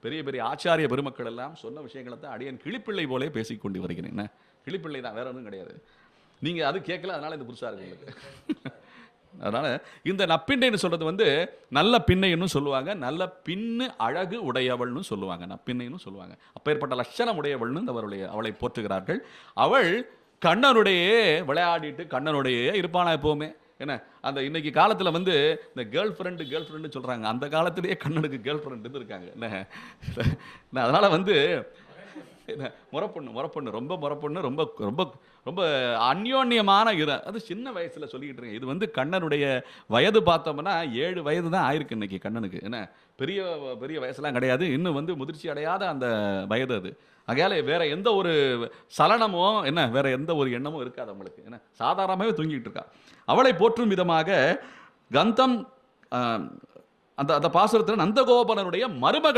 பெரிய பெரிய ஆச்சாரிய பெருமக்கள் எல்லாம் சொன்ன விஷயங்களை தான் அடியன் கிளிப்பிள்ளை போலே பேசிக்கொண்டு வருகிறேன். என்ன கிளிப்பிள்ளை தான், வேற ஒன்றும் கிடையாது. நீங்க அது கேட்கல, அதனால இது புதுசா இருக்கு. அதனால இந்த நப்பிண்ணைன்னு சொல்றது நல்ல பின்னைன்னு சொல்லுவாங்க, நல்ல பின்னு அழகு உடையவள்னு சொல்லுவாங்க, நப்பிண்ணைன்னு சொல்லுவாங்க. அப்பேற்பட்ட லட்சணம் உடையவள்னு அவளை போற்றுகிறார்கள். அவள் கண்ணனுடைய விளையாடிட்டு கண்ணனுடைய இருப்பானா எப்பவுமே. என்ன அந்த இன்னைக்கு காலத்துல இந்த கேர்ள் ஃப்ரெண்டு சொல்றாங்க, அந்த காலத்திலேயே கண்ணனுக்கு கேர்ள் ஃப்ரெண்டு இருக்காங்க. என்ன அதனால முறப்பொண்ணு ரொம்ப முறப்பொண்ணு, ரொம்ப ரொம்ப ரொம்ப அந்யோன்யமான அது சின்ன வயசுல சொல்லிக்கிட்டு இருக்கேன். இது கண்ணனுடைய வயது பார்த்தோம்னா 7 வயது தான் ஆயிருக்கு இன்னைக்கு கண்ணனுக்கு. என்ன பெரிய பெரிய வயசுலாம் கிடையாது, இன்னும் முதிர்ச்சி அடையாத அந்த வயது அது. ஆகையால வேற எந்த ஒரு சலனமோ வேற எந்த ஒரு எண்ணமும் இருக்காது அவங்களுக்கு. என்ன சாதாரணமாகவே தூங்கிட்டு இருக்கா. அவளை போற்றும் விதமாக கந்தம் அந்த பாசுரத்தில் நந்தகோபனுடைய மருமகள்